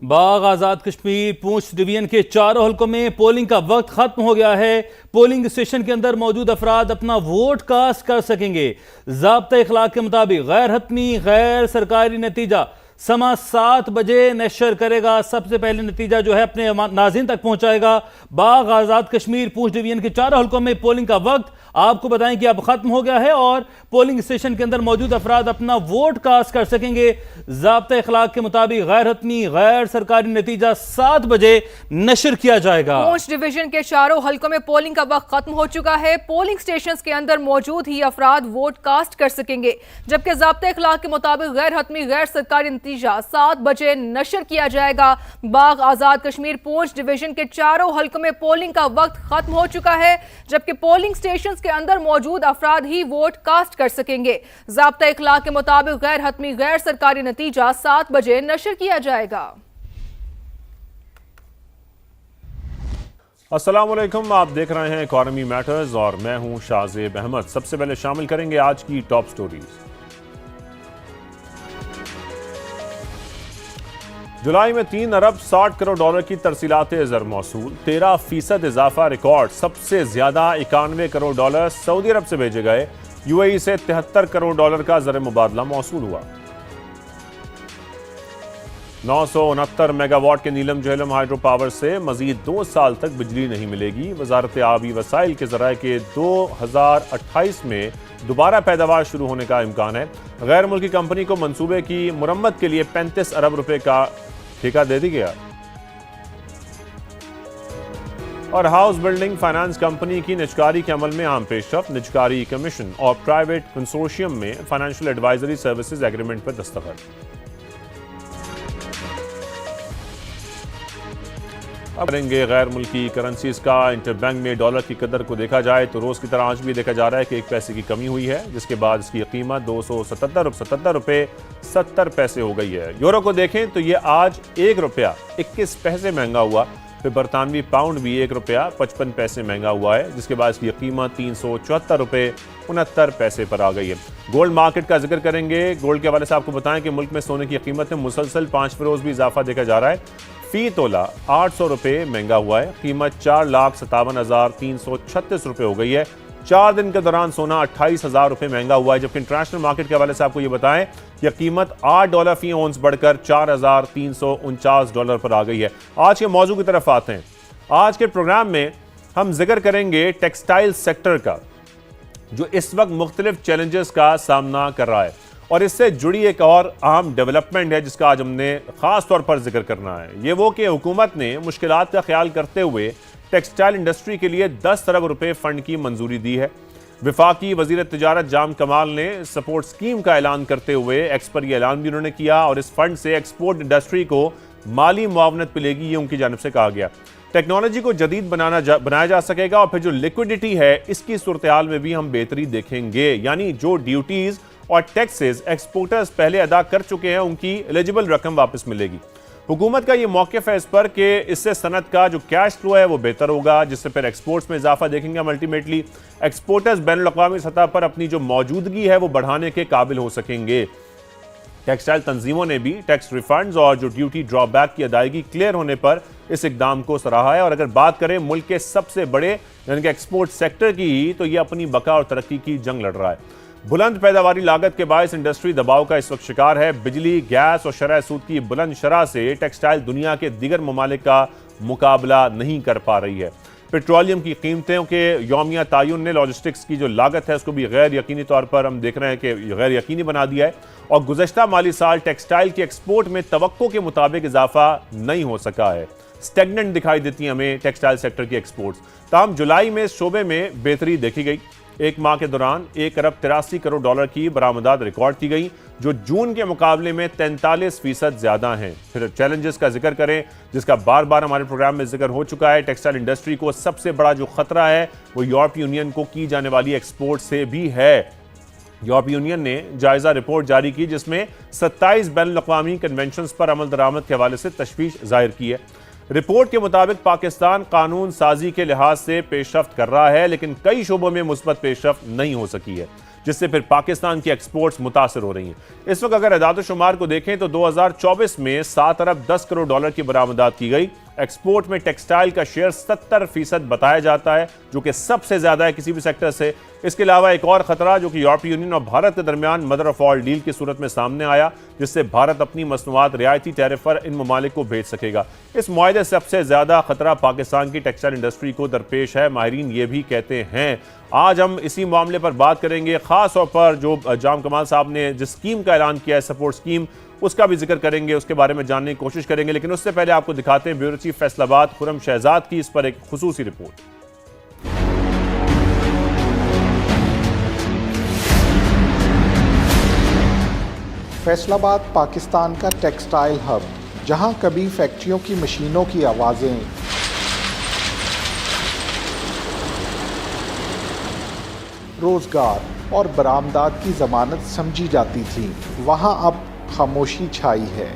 बाग आज़ाद कश्मीर पूंछ division के चारों हलकों में पोलिंग का वक्त खत्म हो गया है। पोलिंग स्टेशन के अंदर मौजूद अफराद अपना वोट कास्ट कर सकेंगे। ज़ाब्ता इखलाक के मुताबिक गैर हतमी गैर सरकारी नतीजा समा 7 बजे नशर करेगा। सबसे पहले नतीजा जो है अपने नाज़रीन तक पहुंचाएगा। बाग आज़ाद कश्मीर पूंछ डिवीजन के चारों हलकों में पोलिंग का वक्त आपको बताएं कि अब खत्म हो गया है और पोलिंग स्टेशन के अंदर मौजूद अफराद अपना वोट कास्ट कर सकेंगे। ज़ाब्ता इखलाक के मुताबिक गैर हतमी गैर सरकारी नतीजा 7 बजे नशर किया जाएगा। पूंछ डिवीजन के चारों हलकों में पोलिंग का वक्त खत्म हो चुका है। पोलिंग स्टेशन के अंदर मौजूद ही अफराद वोट कास्ट कर सकेंगे, जबकि ज़ाब्ता इखलाक के मुताबिक गैर हतमी गैर सरकारी नतीजा 7 बजे नशर किया जाएगा। बाग आज़ाद कश्मीर पूंछ डिवीजन के चारों हलकों में पोलिंग का वक्त खत्म हो चुका है, जबकि पोलिंग स्टेशन के अंदर मौजूद अफराद ही वोट कास्ट कर सकेंगे। ज़ाब्ता इखलाक के मुताबिक गैर हतमी गैर सरकारी नतीजा 7 बजे नशर किया जाएगा। अस्सलाम वालेकुम, आप देख रहे हैं इकोनॉमी मैटर्स और मैं हूं शाहजेब अहमद। सबसे पहले शामिल करेंगे आज की टॉप स्टोरीज। जुलाई में 3 अरब 60 करोड़ डॉलर की तरसीलाते ज़र मौसूल, 13% इजाफा रिकॉर्ड। सबसे ज्यादा 91 करोड़ डॉलर सऊदी अरब से भेजे गए। यूएई से 73 करोड़ डॉलर का ज़र मुबादला मौसूल हुआ। 969 मेगावाट के नीलम जहलम हाइड्रो पावर से मजीद 2 साल तक बिजली नहीं मिलेगी। वजारत आबी वसाइल के जराये के 2028 में दोबारा पैदावार शुरू होने का इम्कान है। गैर मुल्की कंपनी को मंसूबे की मुरम्मत के लिए 35 अरब रुपए का ठेका दे दी गया। और हाउस बिल्डिंग फाइनेंस कंपनी की निजकारी के अमल में आम पेशरफ्त। निजकारी कमीशन और प्राइवेट कंसोर्शियम में फाइनेंशियल एडवाइजरी सर्विसेज एग्रीमेंट पर दस्तखत। अब करेंगे गैर मुल्की करेंसीज का। इंटरबैंक में डॉलर की कदर को देखा जाए तो रोज की तरह आज भी देखा जा रहा है कि 1 पैसे की कमी हुई है, जिसके बाद इसकी कीमत 277 रुपए 70 पैसे हो गई है। यूरो को देखें तो ये आज 1 रुपया 21 पैसे महंगा हुआ। फिर बरतानवी पाउंड भी 1 रुपया 55 पैसे महंगा हुआ है, जिसके बाद इसकी कीमत 374 रुपए 69 पैसे पर आ गई है। गोल्ड मार्केट का जिक्र करेंगे। गोल्ड के हवाले से आपको बताएं कि मुल्क में सोने की कीमत में मुसलसल 5 रोज भी इजाफा देखा जा रहा है। फी तोला 800 रुपए महंगा हुआ है। कीमत 4,57,336 रुपए हो गई है। 4 दिन के दौरान सोना 28,000 रुपए महंगा हुआ है, जबकि इंटरनेशनल मार्केट के हवाले से आपको ये बताएं कि कीमत $8 फी औंस बढ़कर 4,349 डॉलर पर आ गई है। आज के मौजू की तरफ आते हैं। आज के प्रोग्राम में हम जिक्र करेंगे टेक्सटाइल सेक्टर का, जो इस वक्त मुख्तलिफ चैलेंजेस का सामना कर रहा है, और इससे जुड़ी एक और अहम डेवलपमेंट है जिसका आज हमने खास तौर पर जिक्र करना है। ये वो कि हुकूमत ने मुश्किलात का ख्याल करते हुए टेक्सटाइल इंडस्ट्री के लिए 10 अरब रुपए फंड की मंजूरी दी है। विफाकी वजीर तिजारत जाम कमाल ने सपोर्ट स्कीम का ऐलान करते हुए एक्स पर यह ऐलान भी उन्होंने किया, और इस फंड से एक्सपोर्ट इंडस्ट्री को माली मुआवनत मिलेगी, ये उनकी जानिब से कहा गया। टेक्नोलॉजी को जदीद बनाया जा सकेगा, और फिर जो लिक्विडिटी है इसकी सूरत हाल में भी हम बेहतरी देखेंगे। यानी जो ड्यूटीज और टैक्सेस एक्सपोर्टर्स पहले अदा कर चुके हैं उनकी एलिजिबल रकम वापस मिलेगी। हुकूमत का ये मौक़िफ़ है इस पर कि इससे सनत का जो कैश फ्लो है वो बेहतर होगा, जिससे फिर एक्सपोर्ट्स में इजाफा देखेंगे। हम अल्टीमेटली एक्सपोर्टर्स बैनुल-अक़वामी सतह पर अपनी जो मौजूदगी है वो बढ़ाने के काबिल हो सकेंगे। टेक्सटाइल तंजीमों ने भी टैक्स रिफंड्स और जो ड्यूटी ड्रॉबैक की अदायगी क्लियर होने पर इस इकदाम को सराहा है। और अगर बात करें मुल्क के सबसे बड़े यानी कि एक्सपोर्ट सेक्टर की, तो ये अपनी बका और तरक्की की जंग लड़ रहा है। बुलंद पैदावारी लागत के बायस इंडस्ट्री दबाव का इस वक्त शिकार है। बिजली, गैस और शरह सूद की बुलंद शरह से टेक्सटाइल दुनिया के दीगर ममालिक का मुकाबला नहीं कर पा रही है। पेट्रोलियम की कीमतों के यौमिया तायुन ने लॉजिस्टिक्स की जो लागत है उसको भी गैर यकीनी तौर पर हम देख रहे हैं कि गैर यकीनी बना दिया है, और गुज़श्ता माली साल टेक्सटाइल की एक्सपोर्ट में तवक्को के मुताबिक इजाफा नहीं हो सका है। स्टेगनेंट दिखाई देती है हमें टेक्सटाइल सेक्टर की एक्सपोर्ट्स। ताहम जुलाई में इस शोबे में बेहतरी देखी गई। 1 माह के दौरान 1 अरब 83 करोड़ डॉलर की बरामदात रिकॉर्ड की गई, जो जून के मुकाबले में 43% ज्यादा हैं। फिर चैलेंजेस का जिक्र करें, जिसका बार बार हमारे प्रोग्राम में जिक्र हो चुका है। टेक्सटाइल इंडस्ट्री को सबसे बड़ा जो खतरा है वो यूरोपीय यूनियन को की जाने वाली एक्सपोर्ट से भी है। यूरोपीय यूनियन ने जायजा रिपोर्ट जारी की, जिसमें 27 बैनुल-अक़वामी कन्वेंशंस पर अमल दरामद के हवाले से तशवीश जाहिर की है। रिपोर्ट के मुताबिक पाकिस्तान कानून साजी के लिहाज से पेशरफ्त कर रहा है, लेकिन कई शोबों में मुस्बत पेशरफ्त नहीं हो सकी है। जिससे फिर पाकिस्तान की एक्सपोर्ट्स मुतासर हो रही हैं। इस वक्त अगर एदाद-ओ-शुमार को देखें तो 2024 में 7 अरब 10 करोड़ डॉलर की बरामदात की गई। एक्सपोर्ट में टेक्सटाइल का शेयर 70% बताया जाता है, जो कि सबसे ज्यादा है किसी भी सेक्टर से। इसके अलावा एक और खतरा जो कि यूरोपीय यूनियन और भारत के दरमियान मदर ऑफ ऑल डील की सूरत में सामने आया, जिससे भारत अपनी मसनूआत रियायती टैरिफ पर इन ममालिक को भेज सकेगा। इस मुआहदे से सबसे ज्यादा खतरा पाकिस्तान की टेक्सटाइल इंडस्ट्री को दरपेश है, माहिरीन ये भी कहते हैं। आज हम इसी मामले पर बात करेंगे, खास तौर पर जो जाम कमाल साहब ने जिस स्कीम का ऐलान किया है, सपोर्ट स्कीम, उसका भी जिक्र करेंगे, उसके बारे में जानने की कोशिश करेंगे। लेकिन उससे पहले आपको दिखाते हैं ब्यूरो चीफ फैसलाबाद खुर्रम शहजाद की इस पर एक खुसूसी रिपोर्ट। फैसलाबाद पाकिस्तान का टेक्सटाइल हब, जहां कभी फैक्ट्रियों की मशीनों की आवाज़ें, रोज़गार और बरामदात की ज़मानत समझी जाती थी, वहां अब खामोशी छाई है।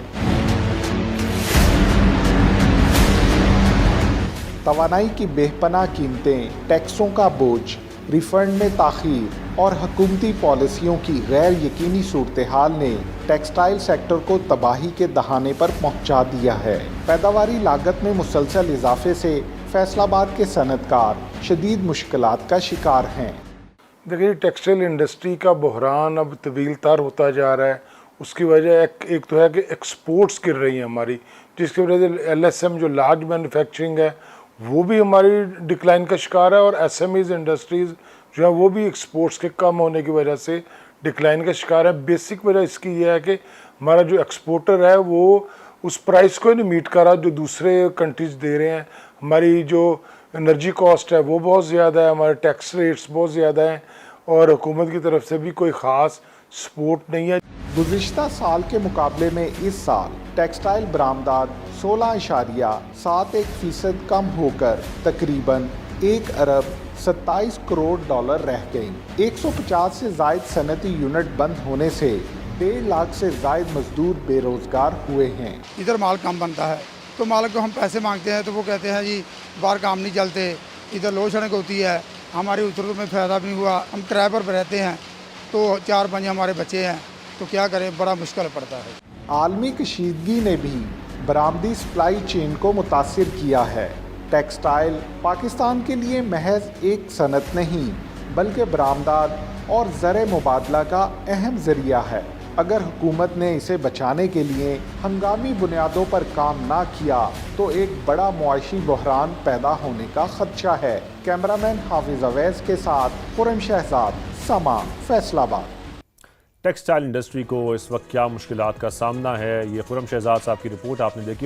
तवानाई की बेपनाह कीमतें, टैक्सों का बोझ, रिफंड में ताख़ीर और हुकूमती पॉलिसियों की गैर यकीनी सूरत हाल ने टेक्सटाइल सेक्टर को तबाही के दहाने पर पहुंचा दिया है। पैदावारी लागत में मुसलसल इजाफे से फैसलाबाद के सनतकार शदीद मुश्किलात का शिकार हैं। देखिए, टेक्सटाइल इंडस्ट्री का बहरान अब तवील तर होता जा रहा है। उसकी वजह एक तो है कि एक्सपोर्ट्स गिर रही हैं हमारी, जिसकी वजह से LSM जो लार्ज मैन्युफैक्चरिंग है वो भी हमारी डिक्लाइन का शिकार है, और SMEs इंडस्ट्रीज़ जो है वो भी एक्सपोर्ट्स के कम होने की वजह से डिक्लाइन का शिकार है। बेसिक वजह इसकी यह है कि हमारा जो एक्सपोर्टर है वो उस प्राइस को ही नहीं मीट कर रहा जो दूसरे कंट्रीज़ दे रहे हैं। हमारी जो एनर्जी कॉस्ट है वो बहुत ज़्यादा है, हमारे टैक्स रेट्स बहुत ज़्यादा हैं, और हुकूमत की तरफ से भी कोई ख़ास सपोर्ट नहीं है। गुज़िश्ता साल के मुकाबले में इस साल टेक्सटाइल बरामदात 16.71% कम होकर तकरीबन 1 अरब 27 करोड़ डॉलर रह गई। 150 से ज़ायद सनती यूनिट बंद होने से 1.5 लाख से ज़ायद मजदूर बेरोज़गार हुए हैं। इधर माल कम बनता है तो मालिक को हम पैसे मांगते हैं तो वो कहते हैं जी बाहर काम नहीं चलते, इधर लोड शेडिंग होती है, हमारी उतरत में फ़ायदा भी नहीं हुआ, हम किराए पर रहते हैं, तो 4-5 हमारे बच्चे हैं, तो क्या करें, बड़ा मुश्किल पड़ता है। आलमी कशीदगी ने भी बरामदी सप्लाई चेन को मुतासिर किया है। टेक्सटाइल पाकिस्तान के लिए महज एक सनत नहीं बल्कि बरामदात और ज़र मुबादला का अहम ज़रिया है। अगर हुकूमत ने इसे बचाने के लिए हंगामी बुनियादों पर काम ना किया तो एक बड़ा मुआशी बहरान पैदा होने का खदशा है। कैमरामैन हाफिज अवैस के साथ खुर्रम शहजाद, समा, फैसलाबाद। टेक्सटाइल इंडस्ट्री को इस वक्त क्या मुश्किलात का सामना है, ये खुर्रम शहजाद साहब की रिपोर्ट आपने देखी।